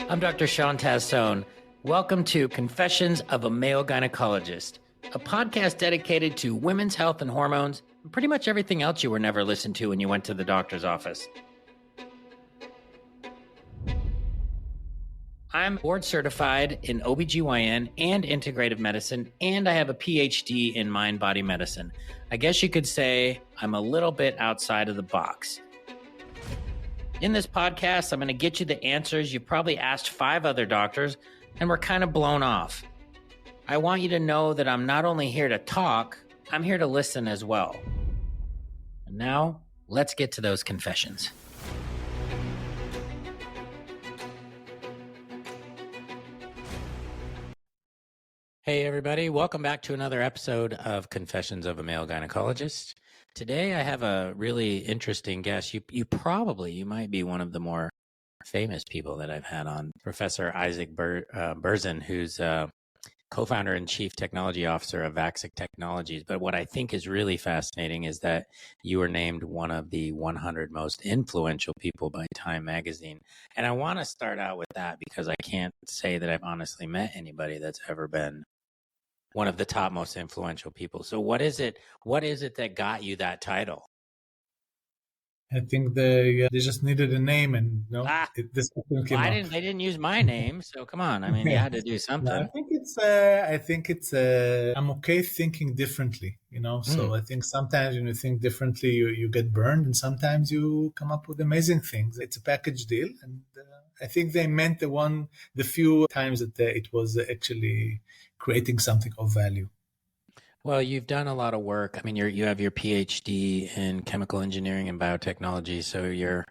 I'm Dr. Shawn Tassone. Welcome to Confessions of a Male Gynecologist, a podcast dedicated to women's health and hormones, and pretty much everything else you were never listened to when you went to the doctor's office. I'm board certified in OBGYN and integrative medicine, and I have a PhD in mind-body medicine. I guess you could say I'm a little bit outside of the box. In this podcast, I'm going to get you the answers you probably asked 5 other doctors and were kind of blown off. I want you to know that I'm not only here to talk, I'm here to listen as well. And now, let's get to those confessions. Hey everybody, welcome back to another episode of Confessions of a Male Gynecologist. Today I have a really interesting guest. You might be one of the more famous people that I've had on, Professor Isaac Berzin, who's co-founder and chief technology officer of VAXA Technologies. But what I think is really fascinating is that you were named one of the 100 most influential people by Time magazine. And I want to start out with that because I can't say that I've honestly met anybody that's ever been one of the top most influential people. So what is it that got you that title? I think they just needed a name, and this came up. They didn't use my name, so come on. I mean, you had to do something. No, I think it's I'm okay thinking differently, So I think sometimes when you think differently, you get burned, and sometimes you come up with amazing things. It's a package deal, and I think they meant the few times that it was actually creating something of value. Well, you've done a lot of work. I mean, you have your PhD in chemical engineering and biotechnology, so you're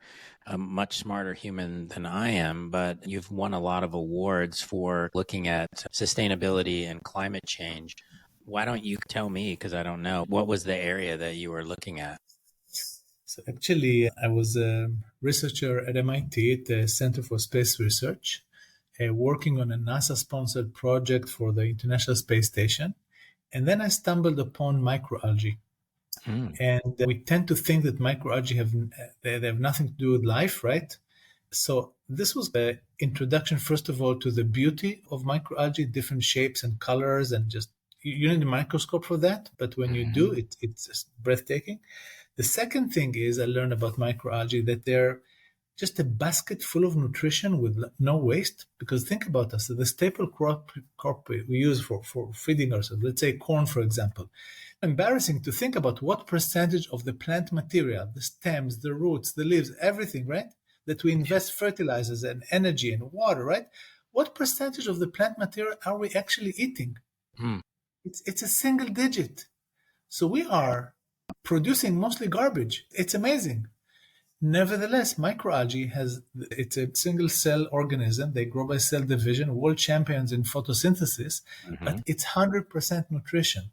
a much smarter human than I am, but you've won a lot of awards for looking at sustainability and climate change. Why don't you tell me, because I don't know, what was the area that you were looking at? So actually, I was a researcher at MIT at the Center for Space Research, working on a NASA-sponsored project for the International Space Station. And then I stumbled upon microalgae. And we tend to think that microalgae have nothing to do with life, right? So this was the introduction, first of all, to the beauty of microalgae, different shapes and colors, and just you need a microscope for that. But when you do, it's just breathtaking. The second thing is I learned about microalgae that they're just a basket full of nutrition with no waste. Because think about us, the staple crop we use for feeding ourselves, let's say corn, for example. Embarrassing to think about what percentage of the plant material, the stems, the roots, the leaves, everything, right? That we invest fertilizers and energy and water, right? What percentage of the plant material are we actually eating? It's a single digit. So we are producing mostly garbage. It's amazing. Nevertheless, microalgae it's a single cell organism. They grow by cell division, world champions in photosynthesis, but it's 100% nutrition.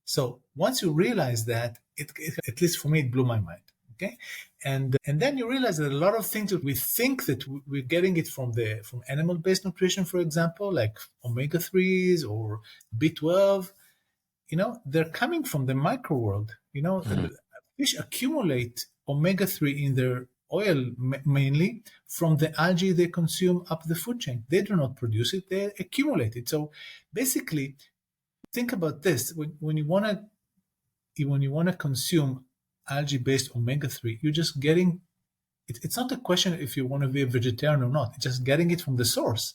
So once you realize that, it at least for me, it blew my mind. Okay, and then you realize that a lot of things that we think that we're getting it from animal-based nutrition, for example, like omega-3s or B12, they're coming from the micro world. Fish accumulate omega-3 in their oil mainly from the algae they consume up the food chain. They do not produce it, they accumulate it. So basically, think about this. When you want to consume algae-based omega-3, you're just getting it. It's not a question if you want to be a vegetarian or not. It's just getting it from the source.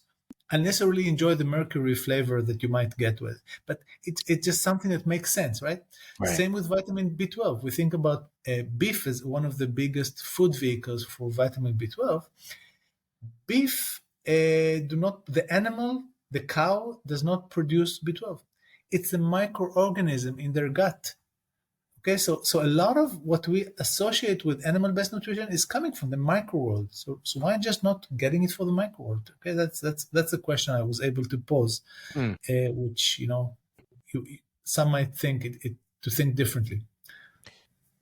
Unless you really enjoy the mercury flavor that you might get with. But it's just something that makes sense, right? Same with vitamin B12. We think about beef as one of the biggest food vehicles for vitamin B12. Beef, the cow does not produce B12. It's a microorganism in their gut. Okay, so a lot of what we associate with animal-based nutrition is coming from the micro world. So why just not getting it for the micro world? Okay, that's the question I was able to pose, which some might think to think differently.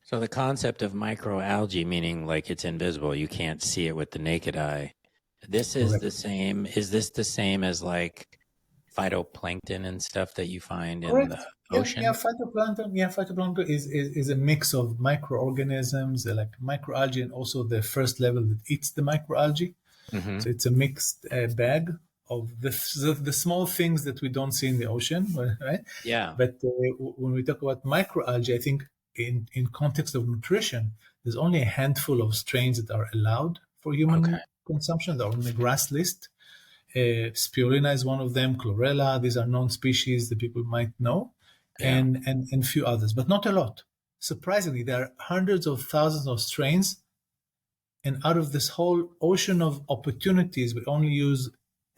So the concept of microalgae, meaning like it's invisible, you can't see it with the naked eye. This is Correct. The same. Is this the same as like phytoplankton and stuff that you find in the ocean? Phytoplankton is a mix of microorganisms like microalgae and also the first level that eats the microalgae. Mm-hmm. So it's a mixed bag of the small things that we don't see in the ocean, right? Yeah. But when we talk about microalgae, I think in context of nutrition, there's only a handful of strains that are allowed for Okay. human consumption. They're on the GRAS list. Spirulina is one of them, chlorella. These are known species that people might know, Yeah. and few others, but not a lot. Surprisingly, there are hundreds of thousands of strains, and out of this whole ocean of opportunities, we only use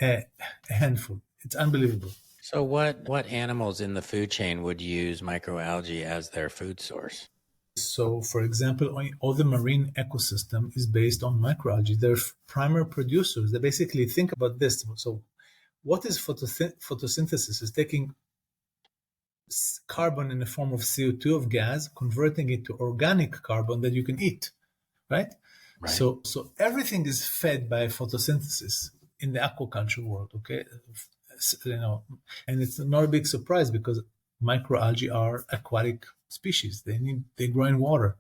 a handful. It's unbelievable. So what animals in the food chain would use microalgae as their food source? So, for example, all the marine ecosystem is based on microalgae. They're primary producers. They basically think about this. So, what is photosynthesis? Is taking carbon in the form of CO2 of gas, converting it to organic carbon that you can eat, right? Right. So everything is fed by photosynthesis in the aquaculture world, okay? And it's not a big surprise because microalgae are aquatic species. They grow in water,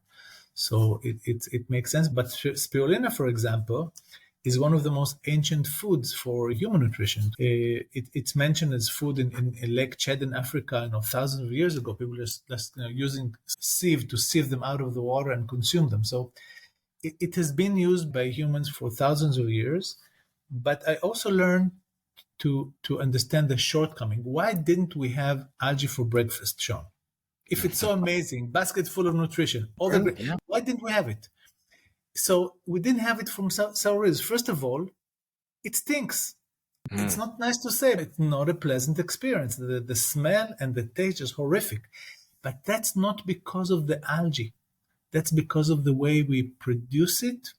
so it makes sense. But spirulina, for example, is one of the most ancient foods for human nutrition. It's mentioned as food in Lake Chad in Africa, thousands of years ago. People just using sieve to sieve them out of the water and consume them. So it has been used by humans for thousands of years. But I also learned to understand the shortcoming. Why didn't we have algae for breakfast, Shawn? If it's so amazing, basket full of nutrition, Yeah. why didn't we have it? So we didn't have it from several reasons. First of all, it stinks. It's not nice to say, but it's not a pleasant experience. The smell and the taste is horrific. But that's not because of the algae. That's because of the way we produce it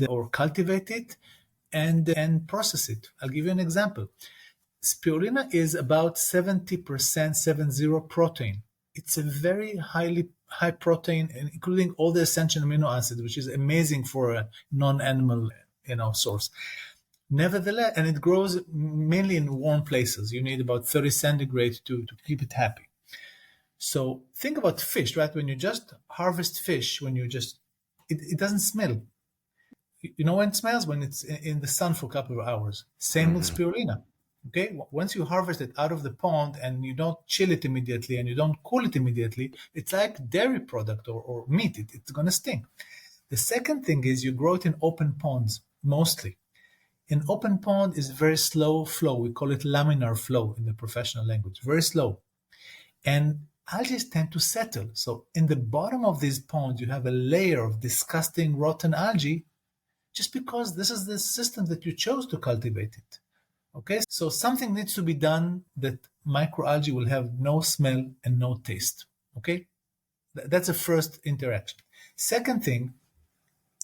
or cultivate it and process it. I'll give you an example. Spirulina is about 70% protein. It's a very high protein, including all the essential amino acids, which is amazing for a non-animal source. Nevertheless, and it grows mainly in warm places. You need about 30 centigrade to keep it happy. So think about fish, right? When you just harvest fish, it doesn't smell. You know when it smells? When it's in the sun for a couple of hours. Same with spirulina. Okay, once you harvest it out of the pond and you don't chill it immediately and you don't cool it immediately, it's like dairy product or meat. It's going to stink. The second thing is you grow it in open ponds mostly. An open pond is very slow flow. We call it laminar flow in the professional language, very slow. And algae tend to settle. So in the bottom of these ponds, you have a layer of disgusting rotten algae just because this is the system that you chose to cultivate it. Okay, so something needs to be done that microalgae will have no smell and no taste. Okay, that's the first interaction. Second thing,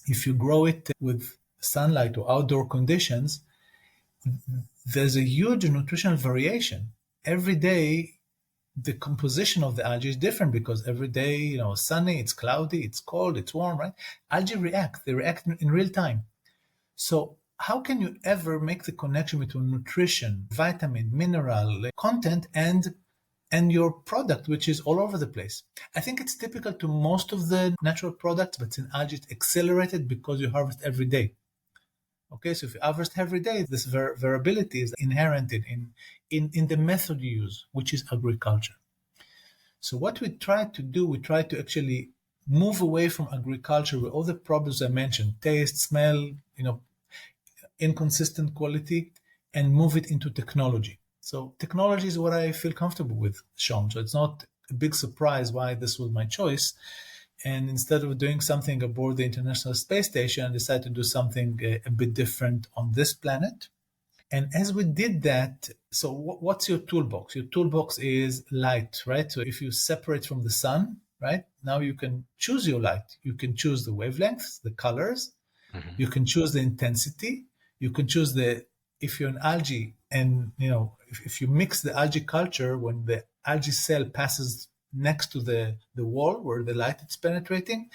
if you grow it with sunlight or outdoor conditions, there's a huge nutritional variation. Every day, the composition of the algae is different because every day, sunny, it's cloudy, it's cold, it's warm, right? Algae react. They react in real time. So how can you ever make the connection between nutrition, vitamin, mineral content and your product, which is all over the place? I think it's typical to most of the natural products, but in algae it's accelerated because you harvest every day. Okay, so if you harvest every day, this variability is inherent in the method you use, which is agriculture. So what we try to do, we try to actually move away from agriculture with all the problems I mentioned, taste, smell, inconsistent quality, and move it into technology. So technology is what I feel comfortable with, Shawn. So it's not a big surprise why this was my choice. And instead of doing something aboard the International Space Station, I decided to do something a bit different on this planet. And as we did that, so what's your toolbox? Your toolbox is light, right? So if you separate from the sun, right, now you can choose your light. You can choose the wavelengths, the colors. You can choose the intensity. You can choose if you're an algae and, if you mix the algae culture, when the algae cell passes next to the wall where the light is penetrating,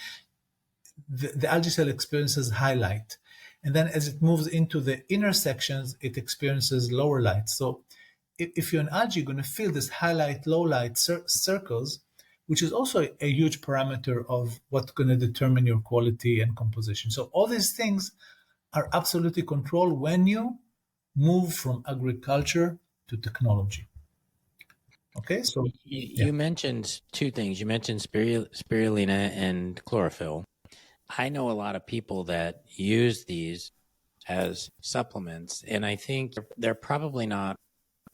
the algae cell experiences high light. And then as it moves into the inner sections, it experiences lower light. So if you're an algae, you're going to feel this high light, low light circles, which is also a huge parameter of what's going to determine your quality and composition. So all these things are absolutely controlled when you move from agriculture to technology. Okay, so You mentioned two things. You mentioned spirulina and chlorophyll. I know a lot of people that use these as supplements, and I think they're probably not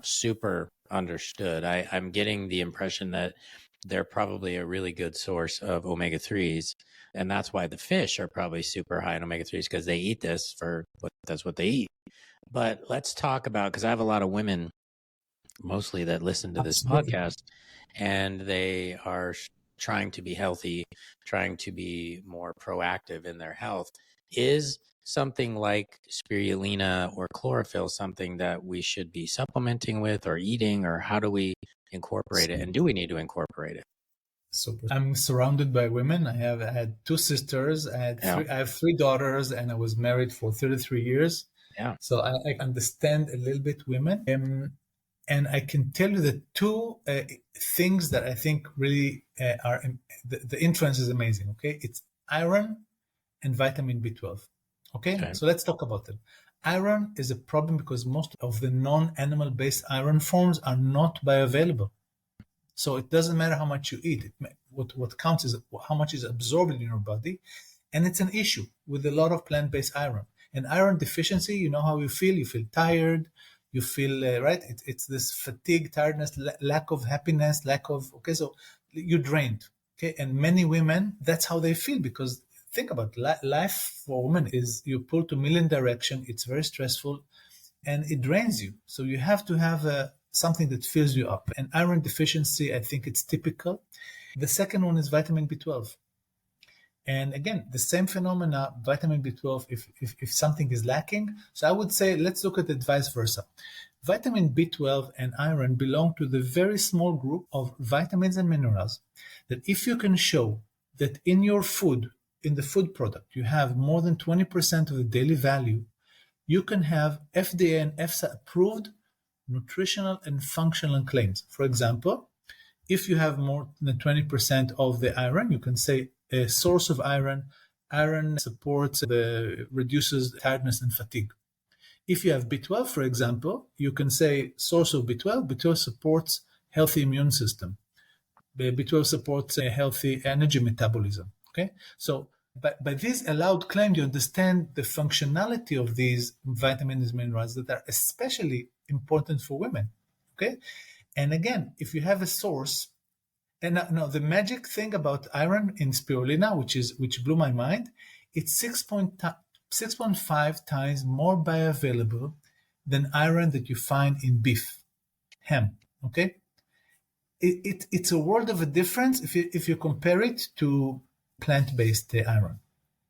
super understood. I'm getting the impression that they're probably a really good source of omega 3s. And that's why the fish are probably super high in omega 3s, because they eat this that's what they eat. But let's talk about, because I have a lot of women mostly that listen to this absolutely. podcast, and they are trying to be healthy, trying to be more proactive in their health. Is something like spirulina or chlorophyll something that we should be supplementing with or eating, or how do we incorporate it, and do we need to incorporate it? Super. I'm surrounded by women. I had two sisters. I have three daughters, and I was married for 33 years. Yeah. So I understand a little bit women. And I can tell you the two things that I think really are the influence is amazing. Okay, it's iron and vitamin B12. Okay, so let's talk about them. Iron is a problem because most of the non-animal based iron forms are not bioavailable. So it doesn't matter how much you eat. What counts is how much is absorbed in your body, and it's an issue with a lot of plant-based iron. And iron deficiency, you know how you feel. You feel tired. You feel right. It's this fatigue, tiredness, lack of happiness, lack of so you're drained. Okay, and many women, that's how they feel, because think about life for women is you pull to a million direction. It's very stressful, and it drains you. So you have to have something that fills you up. And iron deficiency, I think it's typical. The second one is vitamin B12. And again, the same phenomena, vitamin B12, if something is lacking. So I would say, let's look at it vice versa. Vitamin B12 and iron belong to the very small group of vitamins and minerals that if you can show that in your food, in the food product, you have more than 20% of the daily value, you can have FDA and EFSA approved nutritional and functional claims. For example, if you have more than 20% of the iron, you can say a source of iron. Iron supports reduces tiredness and fatigue. If you have B12, for example, you can say source of B12. B12 supports healthy immune system. B12 supports a healthy energy metabolism. Okay, so by this allowed claim, you understand the functionality of these vitamins and minerals that are especially important for women. Okay, and again, if you have a source, and now the magic thing about iron in spirulina, which blew my mind, it's 6.5 times more bioavailable than iron that you find in beef, ham. Okay, it's a world of a difference if you compare it to plant-based iron.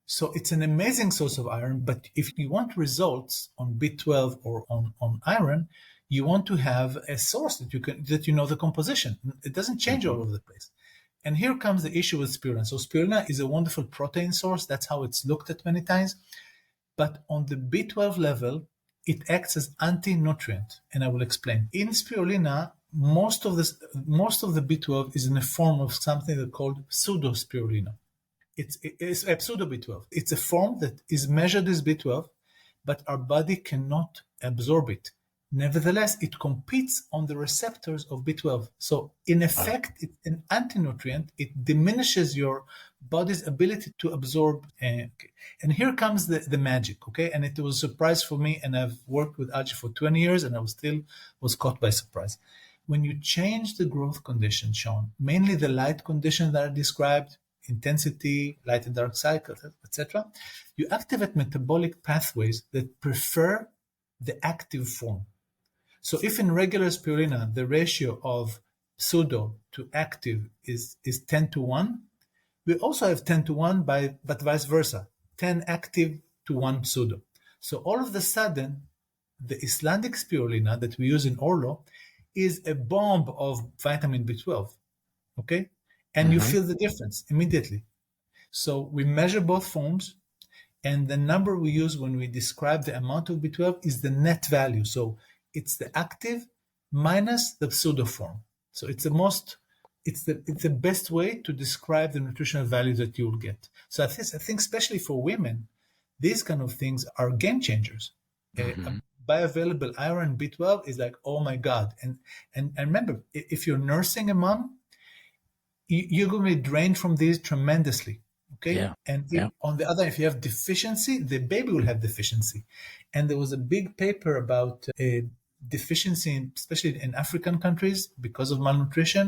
So it's an amazing source of iron, but if you want results on B12 or on iron, you want to have a source that you know the composition. It doesn't change all over the place. And here comes the issue with spirulina. So spirulina is a wonderful protein source. That's how it's looked at many times. But on the B12 level, it acts as anti-nutrient, and I will explain. In spirulina, most of the B12 is in the form of something that's called pseudospirulina. It's a pseudo B12. It's a form that is measured as B12, but our body cannot absorb it. Nevertheless, it competes on the receptors of B12. So in effect, it's an anti-nutrient. It diminishes your body's ability to absorb. And here comes the magic, okay? And it was a surprise for me, and I've worked with algae for 20 years, and I was caught by surprise. When you change the growth conditions, Shawn, mainly the light conditions that are described, intensity, light and dark cycle, etc., you activate metabolic pathways that prefer the active form. So if in regular spirulina, the ratio of pseudo to active is 10 to 1, we also have 10 to 1, but vice versa, 10 active to 1 pseudo. So all of a sudden, the Icelandic spirulina that we use in Orlo is a bomb of vitamin B12, okay? And you feel the difference immediately. So we measure both forms, and the number we use when we describe the amount of B12 is the net value. So it's the active minus the pseudo form. So it's the best way to describe the nutritional value that you will get. So I think especially for women, These kind of things are game changers. A bioavailable iron B12 is like, oh my God. And remember, if you're nursing a mom, you're going to be drained from these tremendously. Okay. Yeah. And on the other, if you have deficiency, the baby will have deficiency. And there was a big paper about deficiency, especially in African countries, because of malnutrition.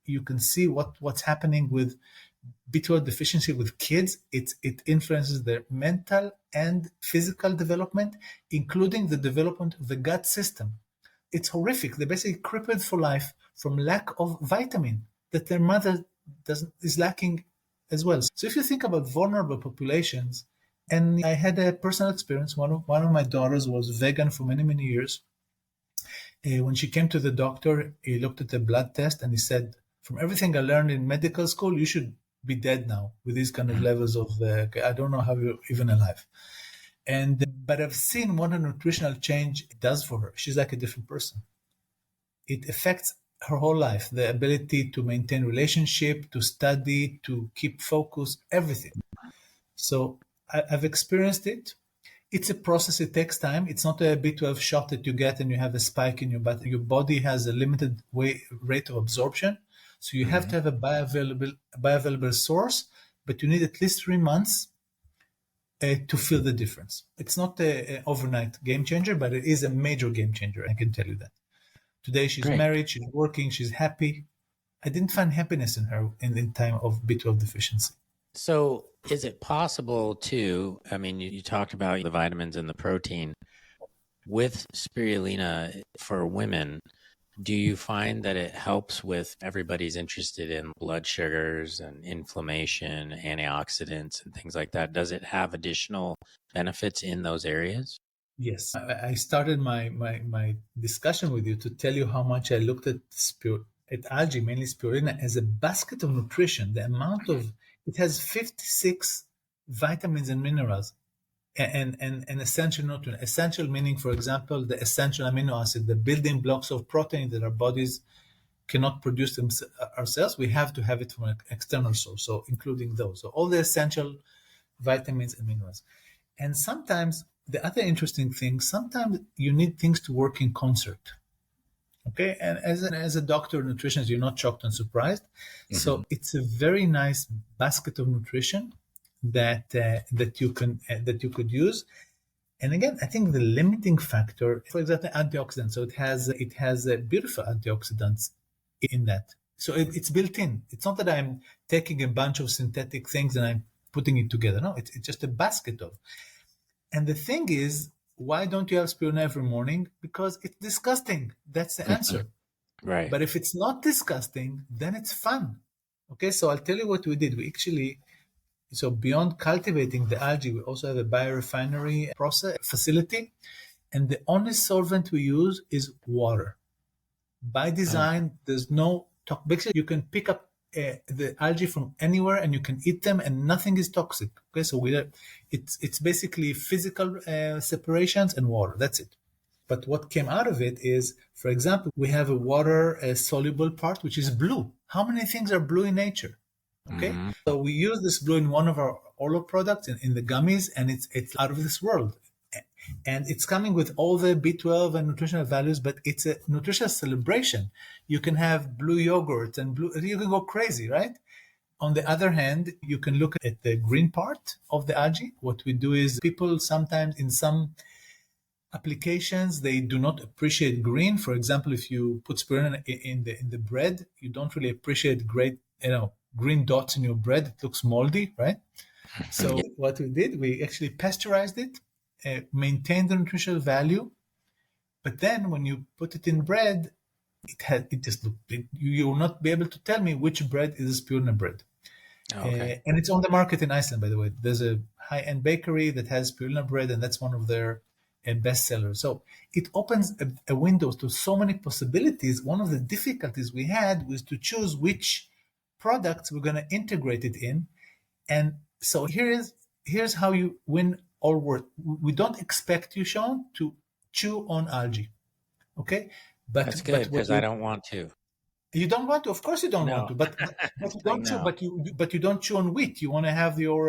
You can see what's happening with B12 deficiency with kids. It influences their mental and physical development, including the development of the gut system. It's horrific. They're basically crippled for life from lack of vitamin that their mother is lacking as well. So if you think about vulnerable populations, and I had a personal experience. One of my daughters was vegan for many, many years. When she came to the doctor, he looked at the blood test and he said, from everything I learned in medical school, you should be dead now with these kind of levels of, I don't know how you're even alive. But I've seen what a nutritional change it does for her. She's like a different person. It affects her whole life, the ability to maintain relationship, to study, to keep focus, everything. So I've experienced it. It's a process. It takes time. It's not a B12 shot that you get and you have a spike in your body. Your body has a limited rate of absorption. So you have to have a bioavailable source, but you need at least 3 months to feel the difference. It's not an overnight game changer, but it is a major game changer. I can tell you that. Today she's married, she's working, she's happy. I didn't find happiness in her in the time of B12 deficiency. So is it possible to, I mean, you talked about the vitamins and the protein. With spirulina for women, do you find that it helps with everybody's interested in blood sugars and inflammation, antioxidants and things like that? Does it have additional benefits in those areas? Yes. I started my discussion with you to tell you how much I looked at algae, mainly spirulina, as a basket of nutrition. The amount of, it has 56 vitamins and minerals and essential nutrients. Essential meaning, for example, the essential amino acid, the building blocks of protein that our bodies cannot produce them ourselves. We have to have it from an external source, so including those. So all the essential vitamins and minerals. And sometimes, the other interesting thing, sometimes you need things to work in concert. Okay, and as a doctor of nutritionist, you're not shocked and surprised. So it's a very nice basket of nutrition that you could use. And again, I think the limiting factor, for example, antioxidants. So it has beautiful antioxidants in that. So it's built in. It's not that I'm taking a bunch of synthetic things and I'm putting it together. No, it's just a basket of. And the thing is, why don't you have spirulina every morning? Because it's disgusting. That's the answer. Right. But if it's not disgusting, then it's fun. Okay, so I'll tell you what we did. We actually, so beyond cultivating the algae, we also have a biorefinery process facility. And the only solvent we use is water. By design, there's no, basically you can pick up the algae from anywhere and you can eat them and nothing is toxic. Okay, so it's basically physical separations and water. That's it. But what came out of it is, for example, we have a water soluble part which is blue. How many things are blue in nature? Okay, so we use this blue in one of our oral products in the gummies, and it's out of this world. And it's coming with all the B12 and nutritional values, but it's a nutritional celebration. You can have blue yogurt and you can go crazy, right? On the other hand, you can look at the green part of the algae. What we do is people sometimes in some applications, they do not appreciate green. For example, if you put spirulina in the bread, you don't really appreciate green dots in your bread. It looks moldy, right? So what we did, we actually pasteurized it, maintain the nutritional value, but then when you put it in bread, you will not be able to tell me which bread is spirulina bread. And it's on the market in Iceland, by the way. There's a high-end bakery that has spirulina bread, and that's one of their best sellers. So it opens a window to so many possibilities. One of the difficulties we had was to choose which products we're going to integrate it in. And so here's how you win all work. We don't expect you, Shawn, to chew on algae. Okay? That's good, because I don't want to. You don't want to, of course, you don't want No, to, but you I don't chew, know. but you don't chew on wheat. You want to have True. your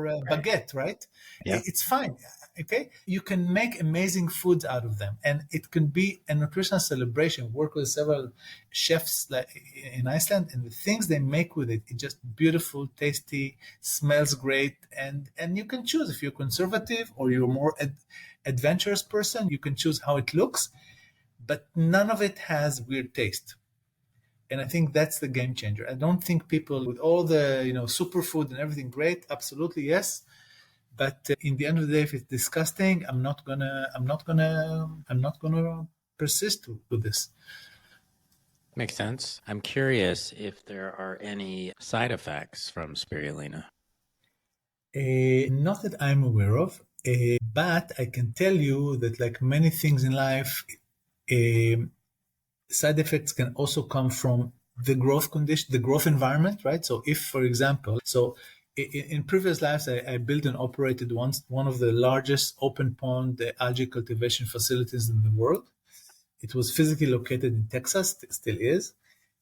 Right. baguette, right? Yep. It's fine. Okay, you can make amazing foods out of them, and it can be a nutritional celebration. Work with several chefs like in Iceland, and the things they make with it, it's just beautiful, tasty, smells great, and you can choose if you're conservative or you're more adventurous person. You can choose how it looks, but none of it has weird taste. And I think that's the game changer. I don't think people with all the superfood and everything great, absolutely yes, but in the end of the day, if it's disgusting, I'm not gonna persist with this. Makes sense. I'm curious if there are any side effects from spirulina. Not that I'm aware of, but I can tell you that, like many things in life, uh, side effects can also come from the growth condition, the growth environment, right? So if, for example, in previous lives, I built and operated one of the largest open pond algae cultivation facilities in the world. It was physically located in Texas, still is.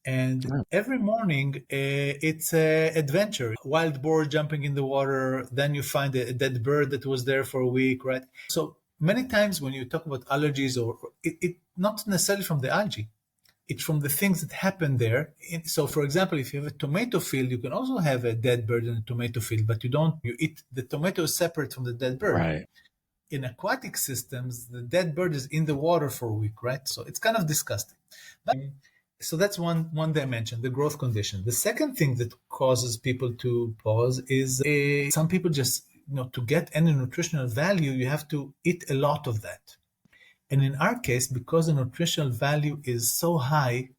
And Oh, every morning, it's an adventure. Wild boar jumping in the water, then you find a dead bird that was there for a week, right? So many times when you talk about allergies, or it not necessarily from the algae, it's from the things that happen there. So, for example, if you have a tomato field, you can also have a dead bird in a tomato field, but you eat the tomato separate from the dead bird. right. In aquatic systems, the dead bird is in the water for a week, right? So it's kind of disgusting. But, so that's one dimension, the growth condition. The second thing that causes people to pause is some people just, to get any nutritional value, you have to eat a lot of that. And in our case, because the nutritional value is so high,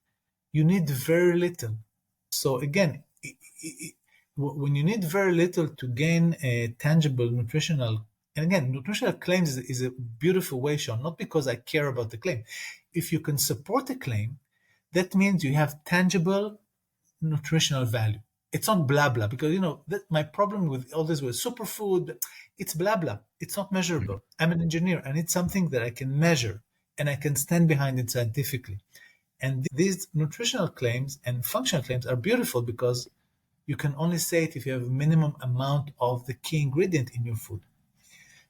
you need very little. So again, when you need very little to gain a tangible nutritional, and again, nutritional claims is a beautiful way, Sean, not because I care about the claim. If you can support a claim, that means you have tangible nutritional value. It's not blah blah, because that my problem with all this with superfood, it's blah blah. It's not Mhm. measurable. I'm an engineer. I need something that I can measure and I can stand behind it scientifically. And these nutritional claims and functional claims are beautiful because you can only say it if you have a minimum amount of the key ingredient in your food.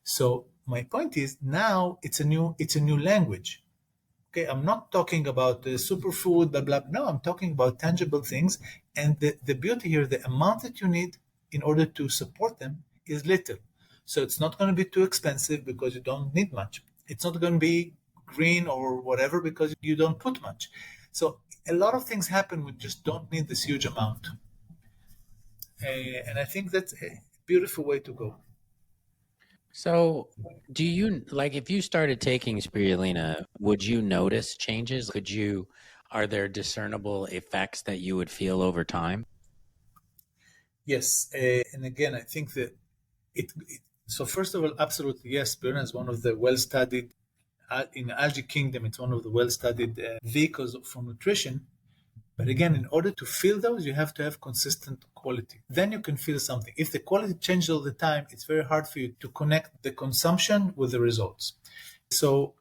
So my point is, now it's a new language. Okay, I'm not talking about the superfood, blah blah. No, I'm talking about tangible things. And the beauty here, the amount that you need in order to support them is little. So it's not going to be too expensive because you don't need much. It's not going to be green or whatever because you don't put much. So a lot of things happen. We just don't need this huge amount. And I think that's a beautiful way to go. So, do you like if you started taking spirulina, would you notice changes? Are there discernible effects that you would feel over time? Yes, and again, I think that so first of all, absolutely yes. Spirulina is one of the well-studied in the algae kingdom. It's one of the well-studied vehicles for nutrition. But again, in order to feel those, you have to have consistent quality. Then you can feel something. If the quality changes all the time, it's very hard for you to connect the consumption with the results. So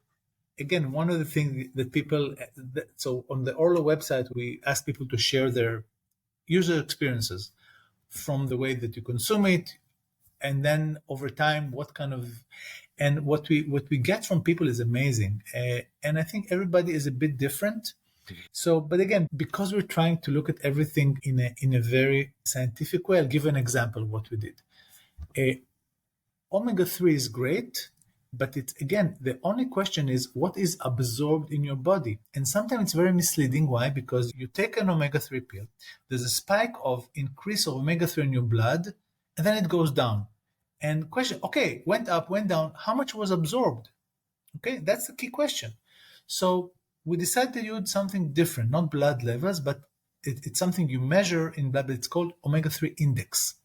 again, one of the things that people, so on the Orlo website, we ask people to share their user experiences from the way that you consume it, and then over time, and what we get from people is amazing. And I think everybody is a bit different. So, but again, because we're trying to look at everything in a very scientific way, I'll give an example of what we did. Omega-3 is great, but it's again, the only question is what is absorbed in your body. And sometimes it's very misleading. Why? Because you take an omega-3 pill, there's a spike of increase of omega-3 in your blood, and then it goes down. And question, okay, went up, went down, how much was absorbed? Okay, that's the key question. So we decided to use something different, not blood levels, but it's something you measure in blood. It's called omega-3 index.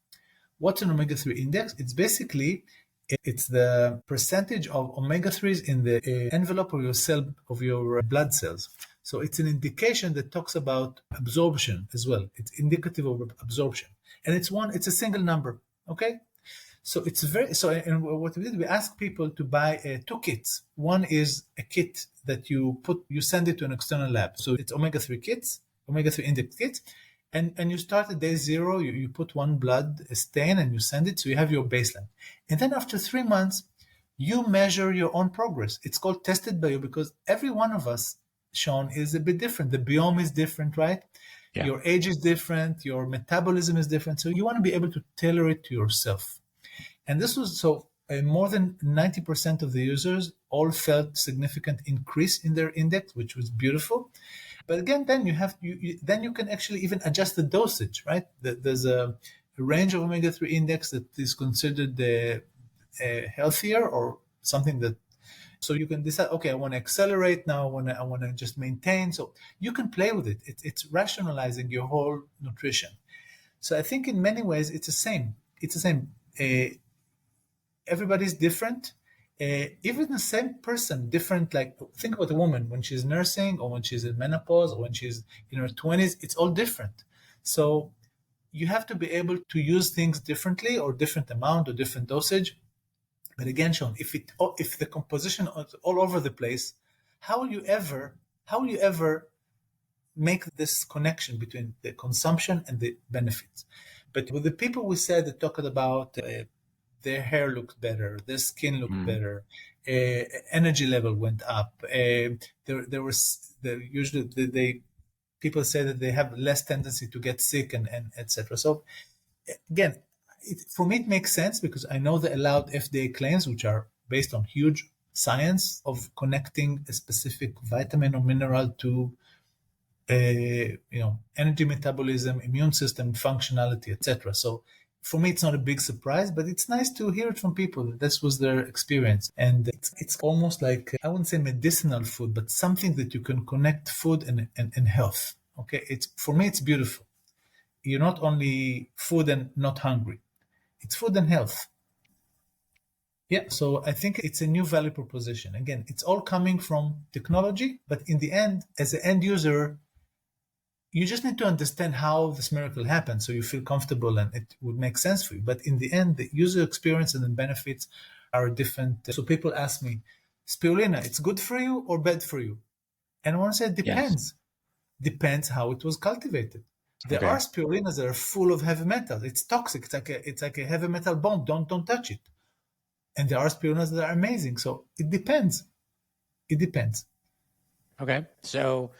What's an omega-3 index? It's the percentage of omega-3s in the envelope of your cell, of your blood cells. So it's an indication that talks about absorption as well. It's indicative of absorption, and it's a single number. Okay, so it's very so. And what we did, we asked people to buy two kits. One is a kit that you send it to an external lab. So it's omega-3 kits, omega-3 index kits. And you start at day 0, you put one blood stain and you send it, so you have your baseline. And then after 3 months, you measure your own progress. It's called tested by you because every one of us, Shawn, is a bit different. The biome is different, right? Yeah. Your age is different, your metabolism is different. So you want to be able to tailor it to yourself. And this was more than 90% of the users all felt significant increase in their index, which was beautiful. But again, then you can actually even adjust the dosage, right? There's a range of omega-3 index that is considered healthier or something that, so you can decide, okay, I want to accelerate now, I want to just maintain. So you can play with it. It's rationalizing your whole nutrition. So I think in many ways it's the same. It's the same. Everybody's different. Even the same person, different. Like think about a woman when she's nursing, or when she's in menopause, or when she's in her 20s. It's all different. So you have to be able to use things differently, or different amount, or different dosage. But again, Shawn, if the composition is all over the place, how will you ever make this connection between the consumption and the benefits? But with the people we said that talked about their hair looked better, their skin looked better, energy level went up. There was usually people say that they have less tendency to get sick and etc. So again, for me it makes sense because I know the allowed FDA claims, which are based on huge science of connecting a specific vitamin or mineral to energy metabolism, immune system functionality, etc. So for me, it's not a big surprise, but it's nice to hear it from people that this was their experience. And it's almost like, I wouldn't say medicinal food, but something that you can connect food and health. Okay, for me, it's beautiful. You're not only food and not hungry. It's food and health. Yeah, so I think it's a new value proposition. Again, it's all coming from technology, but in the end, as an end user, you just need to understand how this miracle happened so you feel comfortable and it would make sense for you. But in the end, the user experience and the benefits are different. So people ask me, Spirulina, it's good for you or bad for you? And I want to say it depends. Yes. Depends how it was cultivated. There are spirulinas that are full of heavy metals. It's toxic. It's like a heavy metal bomb. Don't touch it. And there are spirulinas that are amazing. So it depends. It depends. Okay. So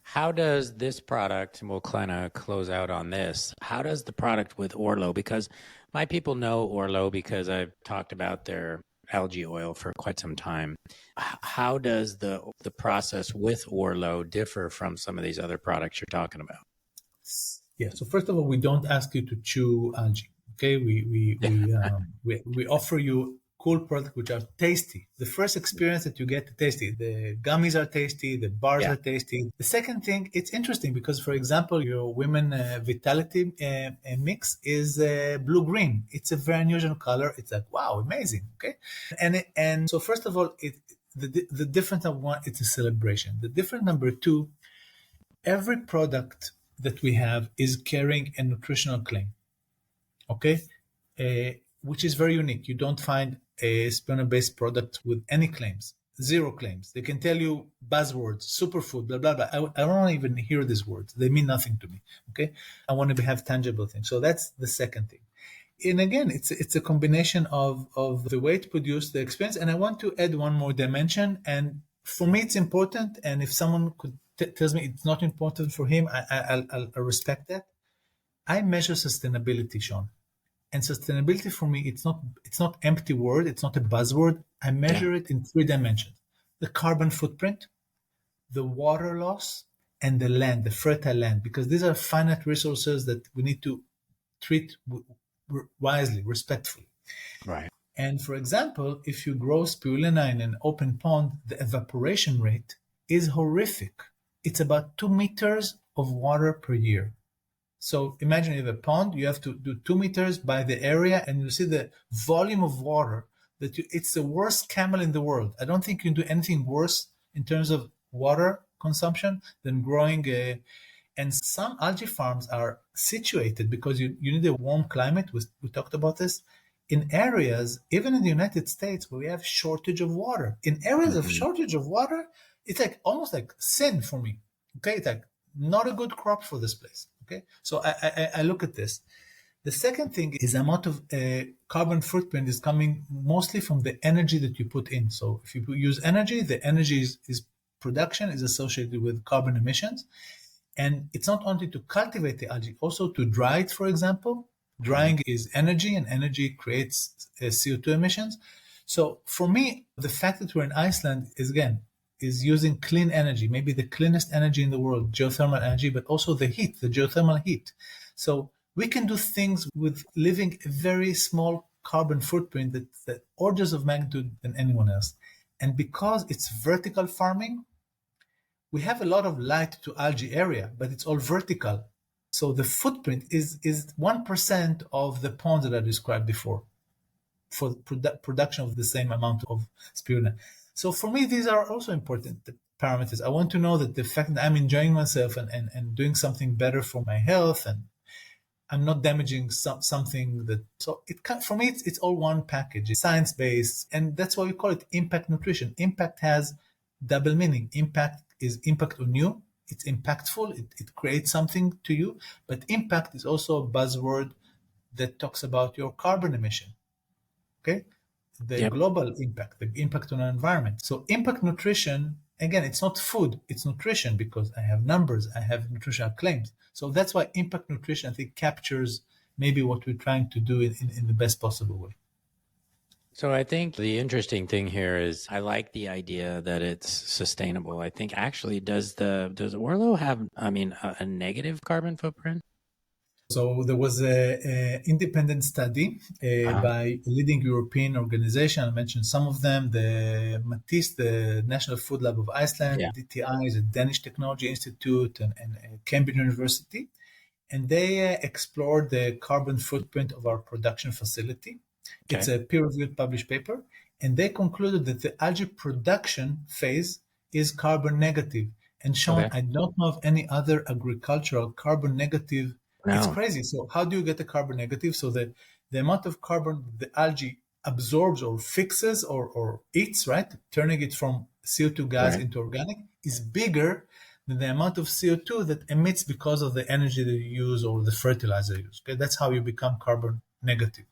how does this product, and we'll kind of close out on this, how does the product with Orlo, because my people know Orlo because I've talked about their algae oil for quite some time. How does the process with Orlo differ from some of these other products you're talking about? Yeah. So first of all, we don't ask you to chew algae. Okay. We offer you cool products which are tasty. The first experience that you get tasty. The gummies are tasty. The bars are tasty. The second thing, it's interesting because, for example, your women vitality mix is blue-green. It's a very unusual color. It's like, wow, amazing. Okay. And so first of all, the difference of one, it's a celebration. The difference number two, every product that we have is carrying a nutritional claim. Okay. Which is very unique. You don't find a spirulina-based product with any claims, zero claims. They can tell you buzzwords, superfood, blah, blah, blah. I don't want to even hear these words. They mean nothing to me, okay? I want to have tangible things. So that's the second thing. And again, it's a combination of the way to produce, the experience. And I want to add one more dimension. And for me, it's important. And if someone tells me it's not important for him, I'll respect that. I measure sustainability, Shawn. And sustainability for me, it's not empty word. It's not a buzzword. I measure it in 3 dimensions: the carbon footprint, the water loss, and the land, the fertile land, because these are finite resources that we need to treat wisely, respectfully. Right. And for example, if you grow spirulina in an open pond, the evaporation rate is horrific. It's about 2 meters of water per year. So imagine you have a pond, you have to do 2 meters by the area, and you see the volume of water it's the worst camel in the world. I don't think you can do anything worse in terms of water consumption than growing and some algae farms are situated because you need a warm climate. We talked about this in areas, even in the United States, where we have shortage of water. In areas of shortage of water, it's like almost like sin for me. Okay, it's like not a good crop for this place. Okay, so I look at this. The second thing is the amount of carbon footprint is coming mostly from the energy that you put in. So if you use energy, the energy is production is associated with carbon emissions. And it's not only to cultivate the algae, also to dry it, for example. Drying is energy, and energy creates CO2 emissions. So for me, the fact that we're in Iceland is using clean energy, maybe the cleanest energy in the world, geothermal energy, but also the heat, the geothermal heat. So we can do things with living a very small carbon footprint that orders of magnitude than anyone else. And because it's vertical farming, we have a lot of light to algae area, but it's all vertical. So the footprint is 1% of the ponds that I described before for production of the same amount of spirulina. So for me, these are also important parameters. I want to know that the fact that I'm enjoying myself and doing something better for my health, and I'm not damaging something that. So for me, it's all one package. It's science-based, and that's why we call it impact nutrition. Impact has double meaning. Impact is impact on you. It's impactful. It creates something to you. But impact is also a buzzword that talks about your carbon emission. Okay? The global impact, the impact on our environment. So impact nutrition, again, it's not food, it's nutrition, because I have numbers, I have nutritional claims. So that's why impact nutrition, I think, captures maybe what we're trying to do in the best possible way. So I think the interesting thing here is I like the idea that it's sustainable. I think actually does Orlo have, a negative carbon footprint? So there was an independent study by a leading European organization. I mentioned some of them, the MATIS, the National Food Lab of Iceland, DTI is a Danish Technology Institute, and Cambridge University. And they explored the carbon footprint of our production facility. Okay. It's a peer-reviewed published paper. And they concluded that the algae production phase is carbon negative. And Shawn, I don't know of any other agricultural carbon negative. No. It's crazy. So how do you get a carbon negative? So that the amount of carbon the algae absorbs or fixes or eats, right, turning it from CO2 gas into organic, is bigger than the amount of CO2 that emits because of the energy that you use or the fertilizer you use. Okay? That's how you become carbon negative.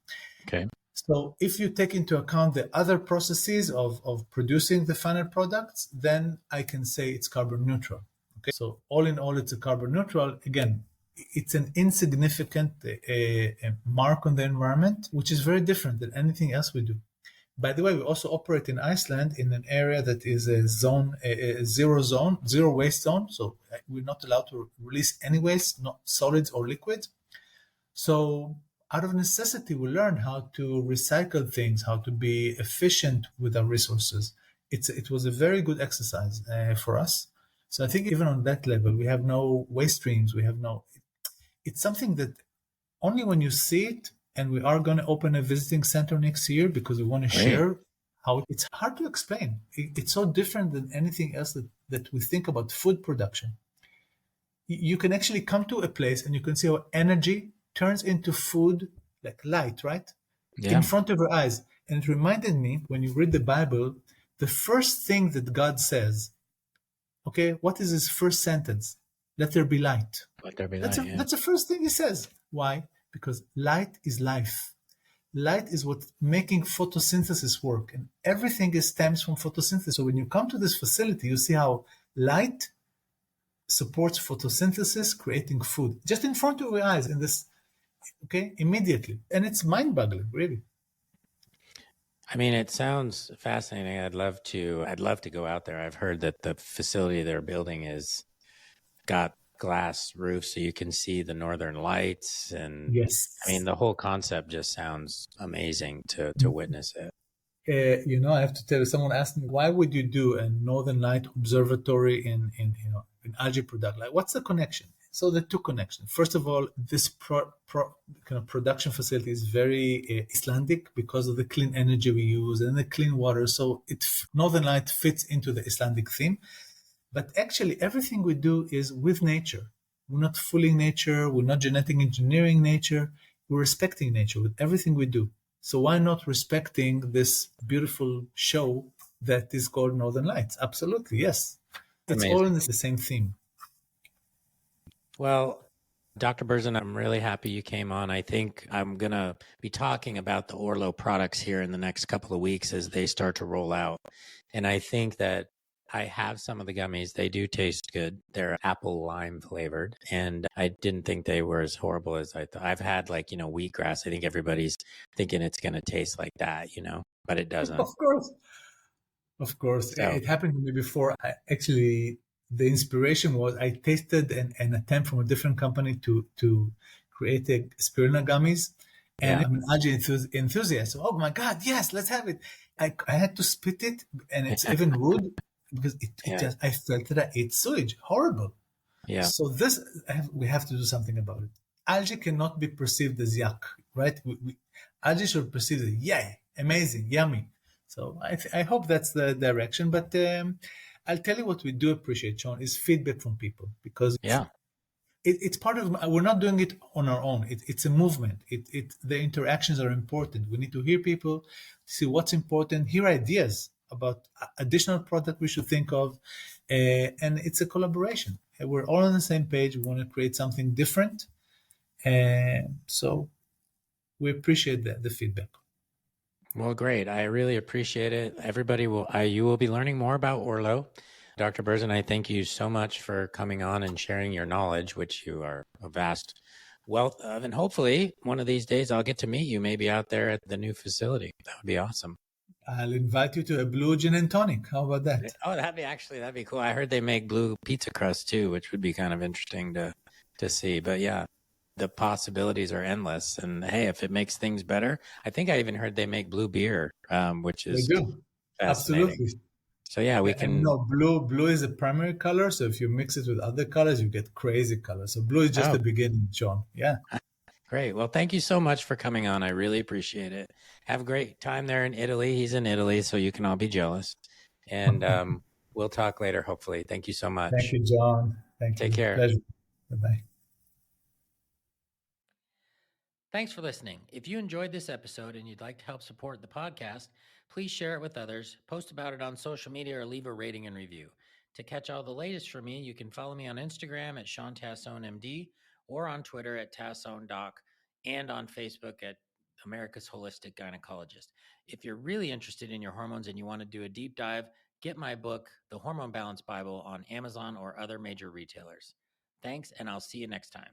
Okay. So if you take into account the other processes of producing the final products, then I can say it's carbon neutral. Okay. So all in all, it's a carbon neutral. Again, it's an insignificant mark on the environment, which is very different than anything else we do. By the way, we also operate in Iceland in an area that is a zero waste zone. So we're not allowed to release any waste, not solids or liquids. So out of necessity, we learn how to recycle things, how to be efficient with our resources. It was a very good exercise for us. So I think even on that level, we have no waste streams. It's something that only when you see it, and we are going to open a visiting center next year because we want to share how it's hard to explain. It's so different than anything else that we think about food production. You can actually come to a place and you can see how energy turns into food, like light, right? Yeah. In front of your eyes. And it reminded me, when you read the Bible, the first thing that God says, okay, what is his first sentence? Let there be light. Let there be light. That's the first thing he says. Why? Because light is life. Light is what's making photosynthesis work. And everything stems from photosynthesis. So when you come to this facility, you see how light supports photosynthesis, creating food. Just in front of your eyes, in this, okay, immediately. And it's mind-boggling, really. I mean, it sounds fascinating. I'd love to go out there. I've heard that the facility they're building is got glass roof so you can see the northern lights, and yes, I mean the whole concept just sounds amazing to witness it. I have to tell you, someone asked me, why would you do a northern light observatory in algae production? Like, what's the connection? So the two connections. First of all, this kind of production facility is very Icelandic because of the clean energy we use and the clean water. So northern light fits into the Icelandic theme. But actually, everything we do is with nature. We're not fooling nature. We're not genetic engineering nature. We're respecting nature with everything we do. So why not respecting this beautiful show that is called Northern Lights? Absolutely, yes. It's all in the same theme. Well, Dr. Berzin, I'm really happy you came on. I think I'm going to be talking about the Orlo products here in the next couple of weeks as they start to roll out. And I think that I have some of the gummies. They do taste good. They're apple lime flavored. And I didn't think they were as horrible as I thought. I've had wheatgrass. I think everybody's thinking it's going to taste like that, but it doesn't. Of course. Of course, So, it happened to me before. Actually, the inspiration was I tasted an attempt from a different company to create a spirulina gummies, and yeah. I'm an algae enthusiast. So, oh my God, yes, let's have it. I had to spit it, and it's even rude because it Yeah. just I felt that I ate sewage, horrible. Yeah. So we have to do something about it. Algae cannot be perceived as yuck, right? Algae should perceive as yay, amazing, yummy. So I hope that's the direction. But I'll tell you what we do appreciate, Sean, is feedback from people because Yeah. it's part of. We're not doing it on our own. It's a movement. The interactions are important. We need to hear people, see what's important, hear ideas about additional product we should think of, and it's a collaboration. We're all on the same page. We want to create something different, and so we appreciate the feedback. Well, great. I really appreciate it. Everybody you will be learning more about Orlo. Dr. Berzin, I thank you so much for coming on and sharing your knowledge, which you are a vast wealth of. And hopefully one of these days I'll get to meet you maybe out there at the new facility. That would be awesome. I'll invite you to a blue gin and tonic. How about that? Oh, that'd be cool. I heard they make blue pizza crust too, which would be kind of interesting to see. But yeah, the possibilities are endless. And hey, if it makes things better, I think I even heard they make blue beer, which They is do. fascinating. Absolutely. So yeah, we And can. no, blue is a primary color. So if you mix it with other colors, you get crazy colors. So blue is just Oh, the beginning, John. Yeah. great. Well, thank you so much for coming on. I really appreciate it. Have a great time there in Italy. He's in Italy, so you can all be jealous. And we'll talk later, hopefully. Thank you so Thank much. you, John. Thank Take you. care. Pleasure. Bye bye. Thanks for listening. If you enjoyed this episode and you'd like to help support the podcast, please share it with others, post about it on social media, or leave a rating and review. To catch all the latest from me, you can follow me on Instagram at Shawn Tassone MD or on Twitter at TassoneDoc and on Facebook at America's Holistic Gynecologist. If you're really interested in your hormones and you want to do a deep dive, get my book, The Hormone Balance Bible, on Amazon or other major retailers. Thanks, and I'll see you next time.